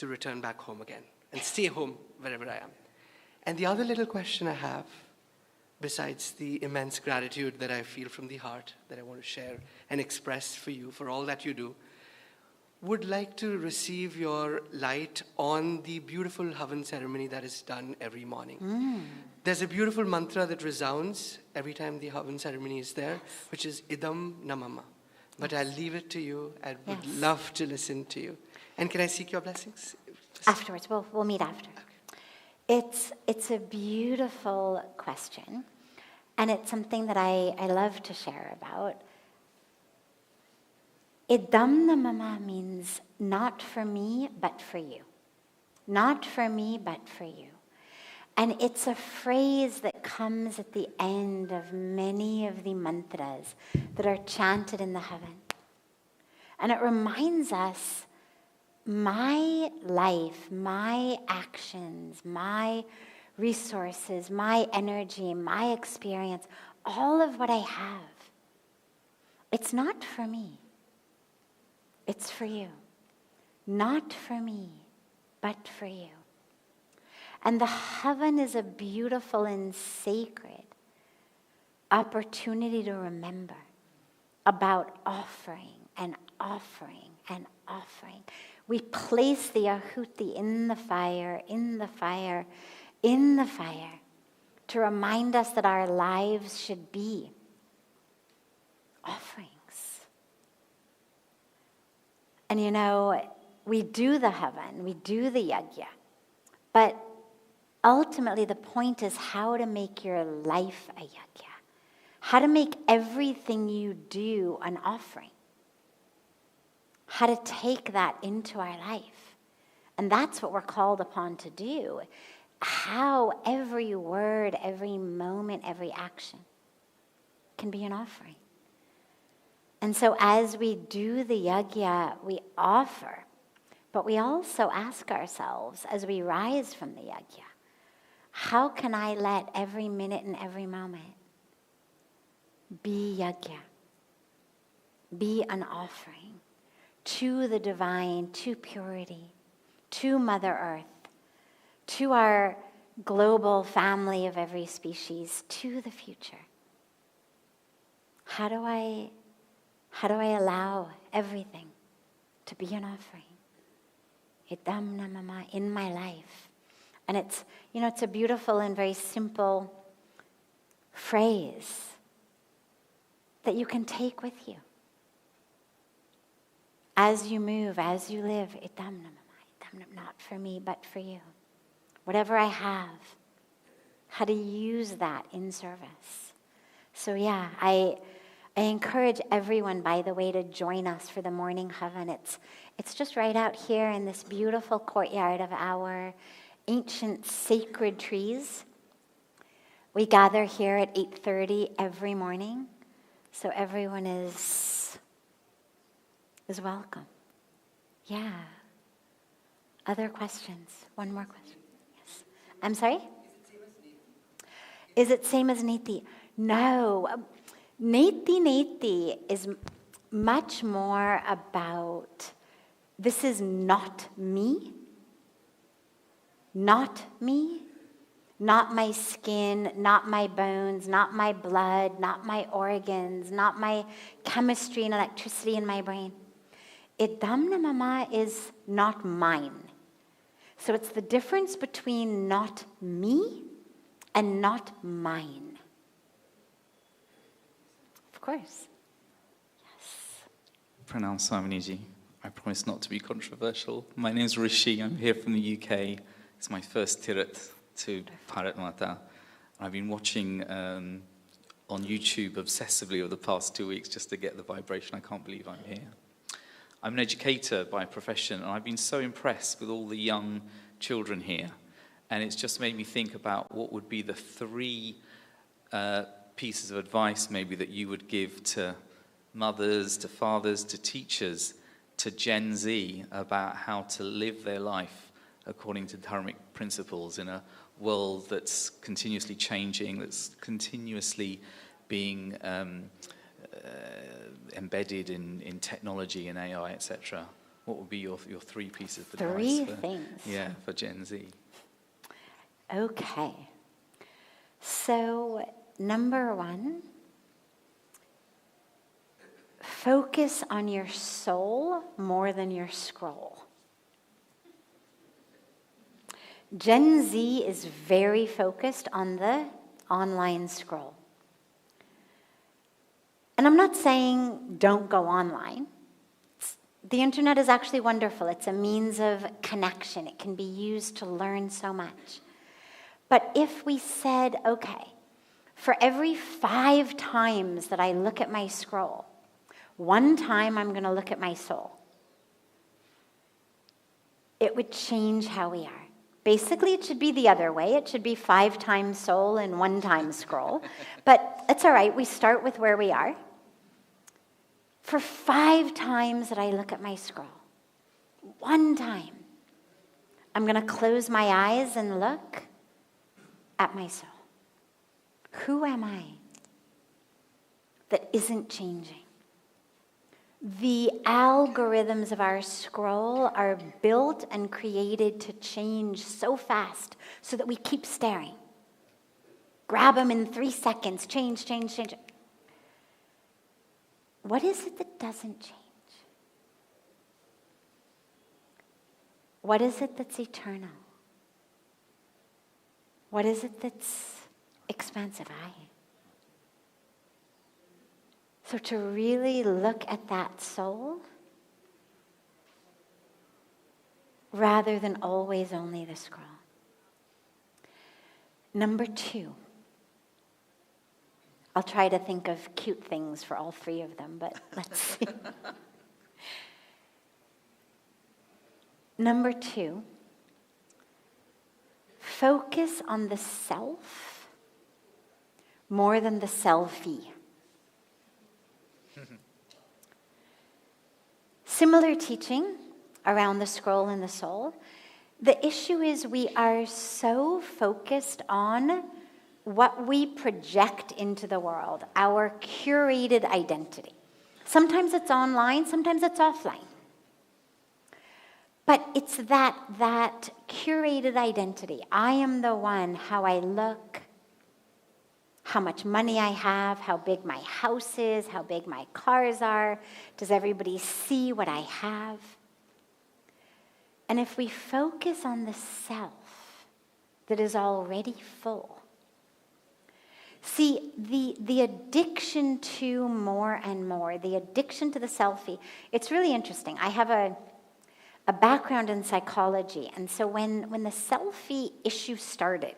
Speaker 5: return back home again and stay home wherever I am. And the other little question I have, besides the immense gratitude that I feel from the heart that I want to share and express for you, for all that you do, would like to receive your light on the beautiful Havan ceremony that is done every morning. There's a beautiful mantra that resounds every time the Havan ceremony is there, which is Idam Namama. But I'll leave it to you. I would love to listen to you. And can I seek your blessings?
Speaker 2: Afterwards, we'll meet after. It's a beautiful question, and it's something that I love to share about. Idam Namama means not for me, but for you. Not for me, but for you. And it's a phrase that comes at the end of many of the mantras that are chanted in the heaven. And it reminds us, my life, my actions, my resources, my energy, my experience, all of what I have, it's not for me. It's for you. Not for me, but for you. And the heaven is a beautiful and sacred opportunity to remember about offering and offering and offering. We place the ahuti in the fire, in the fire, in the fire, to remind us that our lives should be offerings. And you know, we do the havan, we do the yajna, but ultimately the point is how to make your life a yajna, how to make everything you do an offering, how to take that into our life. And that's what we're called upon to do, how every word, every moment, every action can be an offering. And so as we do the yajna, we offer, but we also ask ourselves as we rise from the yajna, how can I let every minute and every moment be yajna, be an offering to the divine, to purity, to Mother Earth, to our global family of every species, to the future? How do I allow everything to be an offering? Idam Namama in my life. And it's a beautiful and very simple phrase, that you can take with you. As you move, as you live, idam namama, not for me, but for you. Whatever I have, how to use that in service. So yeah, I encourage everyone, by the way, to join us for the morning havan. It's just right out here in this beautiful courtyard of our ancient sacred trees. We gather here at 8:30 every morning, so everyone is welcome. Yeah. Other questions? One more question. Yes. I'm sorry? Is it same as Neti? No. Neti is much more about, this is not me. Not me. Not my skin, not my bones, not my blood, not my organs, not my chemistry and electricity in my brain. Idam namama is not mine. So it's the difference between not me and not mine. Of course. Yes.
Speaker 6: Pranam Swamiji. I promise not to be controversial. My name is Rishi. I'm here from the UK. It's my first tirat to Parmarth. I've been watching on YouTube obsessively over the past 2 weeks just to get the vibration. I can't believe I'm here. I'm an educator by profession, and I've been so impressed with all the young children here. And it's just made me think about what would be the 3 pieces of advice maybe that you would give to mothers, to fathers, to teachers, to Gen Z about how to live their life according to dharmic principles in a world that's continuously changing, that's continuously being embedded in technology and AI, etc. What would be your 3 pieces of advice?
Speaker 2: 3 things.
Speaker 6: For Gen Z.
Speaker 2: Okay. So, number 1, focus on your soul more than your scroll. Gen Z is very focused on the online scroll. And I'm not saying don't go online. The internet is actually wonderful. It's a means of connection. It can be used to learn so much. But if we said, okay, for every 5 times that I look at my scroll, 1 time I'm going to look at my soul, it would change how we are. Basically, it should be the other way. It should be 5 times soul and 1 time scroll. But it's all right. We start with where we are. For 5 times that I look at my scroll, 1 time, I'm going to close my eyes and look at my soul. Who am I that isn't changing? The algorithms of our scroll are built and created to change so fast so that we keep staring. Grab them in 3 seconds, change. What is it that doesn't change? What is it that's eternal? What is it that's expansive? So to really look at that soul rather than always only the scroll. Number 2. I'll try to think of cute things for all 3 of them, but let's see. Number 2, focus on the self more than the selfie. Similar teaching around the scroll and the soul. The issue is we are so focused on what we project into the world, our curated identity. Sometimes it's online, sometimes it's offline. But it's that curated identity. I am the one, how I look, how much money I have, how big my house is, how big my cars are. Does everybody see what I have? And if we focus on the self that is already full, See, the addiction to more and more, the addiction to the selfie, it's really interesting. I have a background in psychology, and so when the selfie issue started,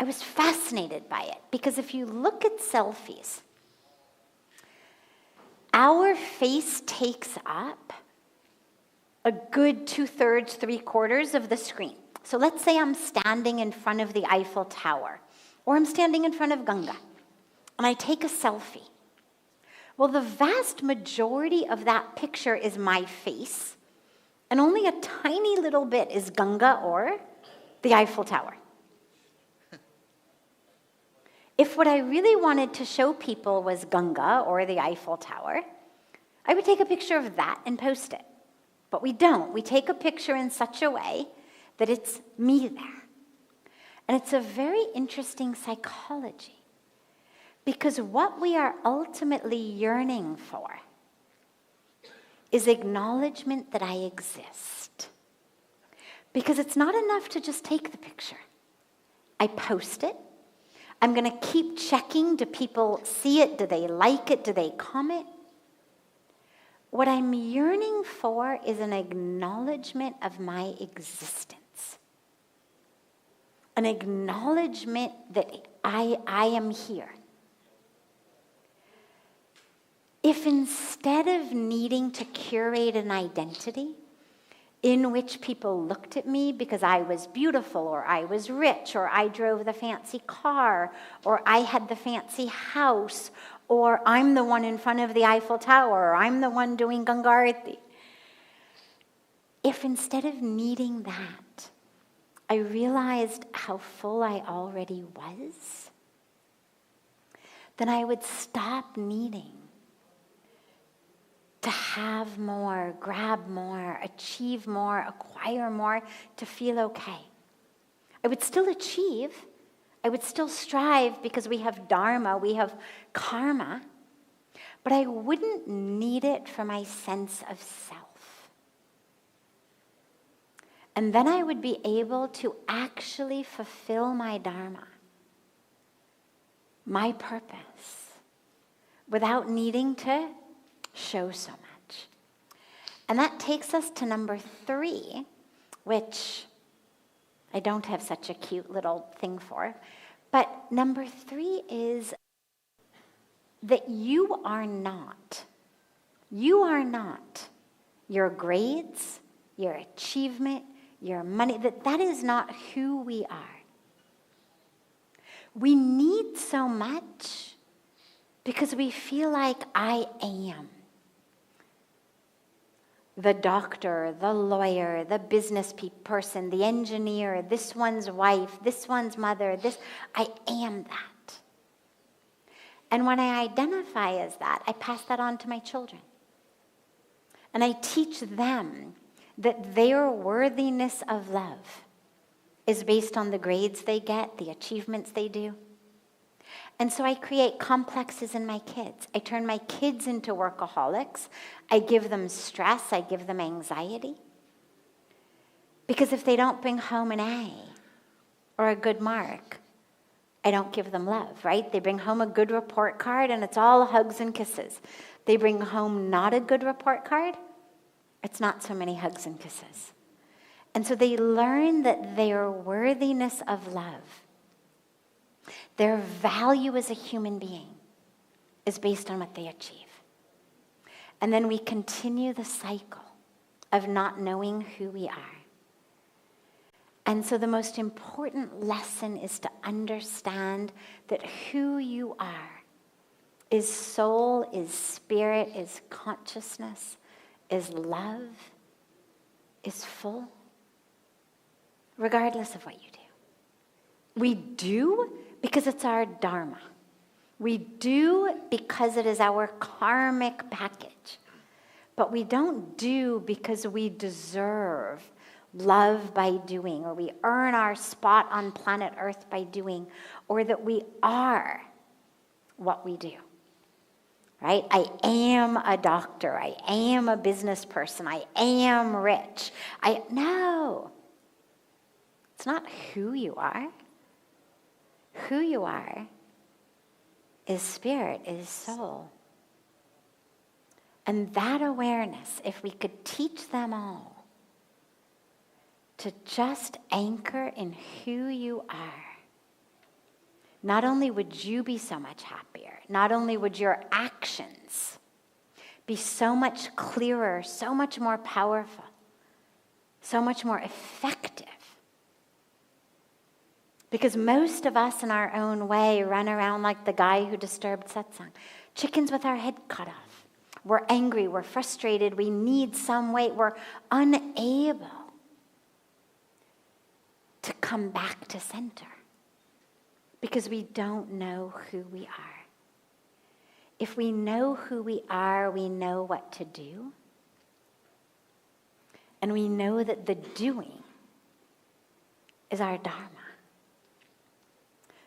Speaker 2: I was fascinated by it, because if you look at selfies, our face takes up a good 2/3, 3/4 of the screen. So let's say I'm standing in front of the Eiffel Tower, or I'm standing in front of Ganga, and I take a selfie. Well, the vast majority of that picture is my face, and only a tiny little bit is Ganga or the Eiffel Tower. If what I really wanted to show people was Ganga or the Eiffel Tower, I would take a picture of that and post it. But we don't. We take a picture in such a way that it's me there. And it's a very interesting psychology, because what we are ultimately yearning for is acknowledgement that I exist. Because it's not enough to just take the picture. I post it. I'm going to keep checking. Do people see it? Do they like it? Do they comment? What I'm yearning for is an acknowledgement of my existence. An acknowledgement that I am here. If instead of needing to curate an identity in which people looked at me because I was beautiful, or I was rich, or I drove the fancy car, or I had the fancy house, or I'm the one in front of the Eiffel Tower, or I'm the one doing Ganga Aarti. If instead of needing that, I realized how full I already was, then I would stop needing to have more, grab more, achieve more, acquire more, to feel okay. I would still achieve. I would still strive, because we have dharma, we have karma, but I wouldn't need it for my sense of self. And then I would be able to actually fulfill my dharma, my purpose, without needing to show so much. And that takes us to number 3, which I don't have such a cute little thing for. But number 3 is that you are not your grades, your achievement, your money, that is not who we are. We need so much because we feel like I am. The doctor, the lawyer, the business person, the engineer, this one's wife, this one's mother, I am that. And when I identify as that, I pass that on to my children. And I teach them that their worthiness of love is based on the grades they get, the achievements they do. And so I create complexes in my kids. I turn my kids into workaholics. I give them stress. I give them anxiety. Because if they don't bring home an A or a good mark, I don't give them love, right? They bring home a good report card and it's all hugs and kisses. They bring home not a good report card, it's not so many hugs and kisses. And so they learn that their worthiness of love, their value as a human being, is based on what they achieve. And then we continue the cycle of not knowing who we are. And so the most important lesson is to understand that who you are is soul, is spirit, is consciousness, is love, is full, regardless of what you do. We do because it's our dharma. We do because it is our karmic package. But we don't do because we deserve love by doing, or we earn our spot on planet Earth by doing, or that we are what we do. Right? I am a doctor. I am a business person. I am rich. No. It's not who you are. Who you are is spirit, is soul. And that awareness, if we could teach them all to just anchor in who you are, not only would you be so much happier, not only would your actions be so much clearer, so much more powerful, so much more effective. Because most of us in our own way run around like the guy who disturbed satsang, chickens with our head cut off. We're angry, we're frustrated, we need some way, we're unable to come back to center because we don't know who we are. If we know who we are, we know what to do. And we know that the doing is our dharma.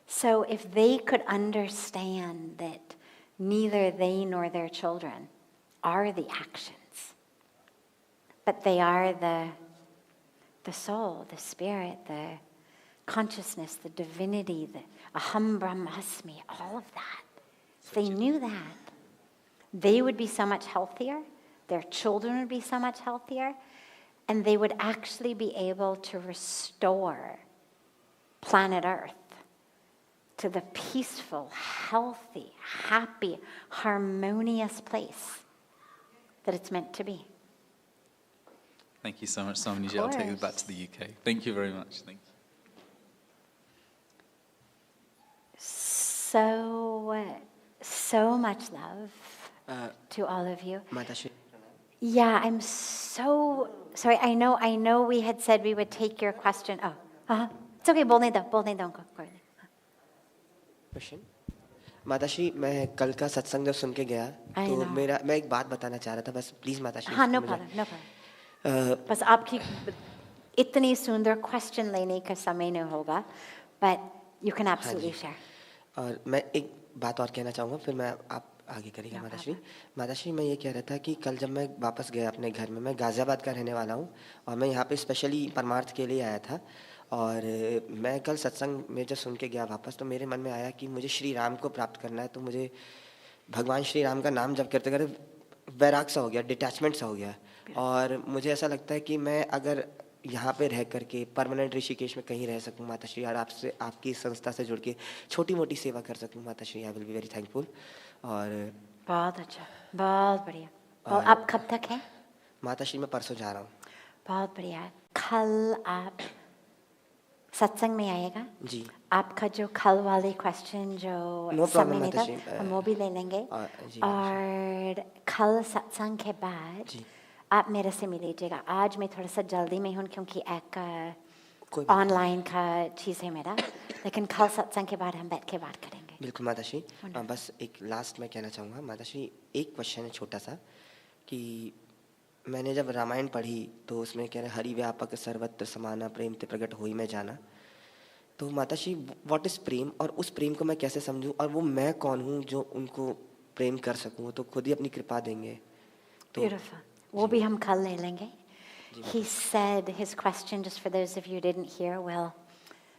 Speaker 2: So if they could understand that neither they nor their children are the actions, but they are the soul, the spirit, the consciousness, the divinity, the aham brahmasmi, all of that. If they knew that, they would be so much healthier, their children would be so much healthier, and they would actually be able to restore planet Earth to the peaceful, healthy, happy, harmonious place that it's meant to be.
Speaker 6: Thank you so much, Swamiji. I'll take it back to the UK. Thank you very much. Thank you.
Speaker 2: So much love to all of you.
Speaker 7: Mataji.
Speaker 2: Yeah, I'm so sorry. I know we had said we would take your question. It's okay. बोलने दो उनको.
Speaker 7: Question माताश्री, मैं कल का सत्संग जब सुन के गया तो मैं एक बात बताना चाह रहा था, बस प्लीज माताश्री.
Speaker 2: हाँ, no problem. बस आपकी इतनी सुंदर क्वेश्चन लेने का समय नहीं होगा, but you can absolutely share.
Speaker 7: और मैं एक बात और कहना चाहूँगा, फिर मैं आप आगे करिएगा. माताश्री मैं ये कह रहा था कि कल जब मैं वापस गया अपने घर में, मैं गाज़ियाबाद का रहने वाला हूँ और मैं यहाँ पे स्पेशली परमार्थ के लिए आया था. और मैं कल सत्संग में जब सुन के गया वापस, तो मेरे मन में आया कि मुझे श्री राम को प्राप्त करना है. तो मुझे भगवान श्री राम का नाम जब करते करते वैराग सा हो गया, डिटैचमेंट सा हो गया. और मुझे ऐसा लगता है कि मैं अगर यहाँ पे रह करके परमानेंट ऋषिकेश में कहीं रह सकूँ माताश्री, और आपसे आपकी संस्था से जुड़ के छोटी मोटी सेवा कर सकूँ माताश्री, I will be very thankful. और
Speaker 2: बहुत अच्छा, बहुत बढ़िया. और आप कब तक हैं?
Speaker 7: माताश्री मैं परसों जा रहा हूँ.
Speaker 2: बहुत बढ़िया. कल आप सत्संग में आएगा
Speaker 7: जी.
Speaker 2: आपका जो कल वाले क्वेश्चन जो समय नहीं था, हम वो भी ले लेंगे. और कल सत्संग के बाद आप मेरे से मिलीजिएगा. आज मैं थोड़ा सा जल्दी में हूँ क्योंकि एक ऑनलाइन का चीज़ है मेरा, लेकिन कल सत्संग के बाद हम बैठ के बात करेंगे.
Speaker 7: बिल्कुल माताश्री. बस एक लास्ट मैं कहना चाहूँगा माताश्री, एक क्वेश्चन है छोटा सा, कि मैंने जब रामायण पढ़ी तो उसमें कह रहे हरि व्यापक सर्वत्र समाना प्रेम ते प्रकट होई में जाना. तो माताश्री व्हाट इज़ प्रेम, और उस प्रेम को मैं कैसे समझूं, और वो मैं कौन हूँ जो उनको प्रेम कर सकूँ, तो खुद ही अपनी कृपा देंगे. तो
Speaker 2: वो भी हम कल ले लेंगे. He said his question, just for those of you who didn't hear, we'll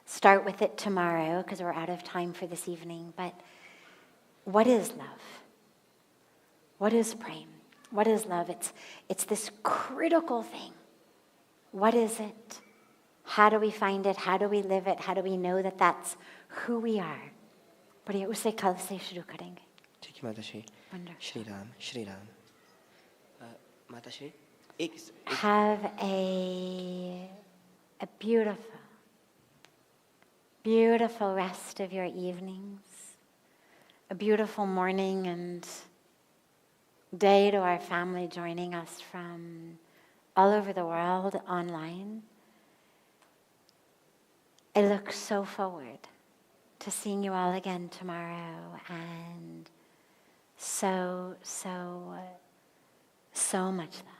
Speaker 2: start with it tomorrow because we're out of time for this evening. But what is love? What is prem? What is love? It's this critical thing. What is it? How do we find it? How do we live it? How do we know that that's who we are? बढ़िया, उसे कल से शुरू करेंगे.
Speaker 7: ठीक है माताश्री. श्री राम श्री राम. माताश्री
Speaker 2: have a beautiful rest of your evenings, a beautiful morning and day to our family joining us from all over the world online. I look so forward to seeing you all again tomorrow, and so much love.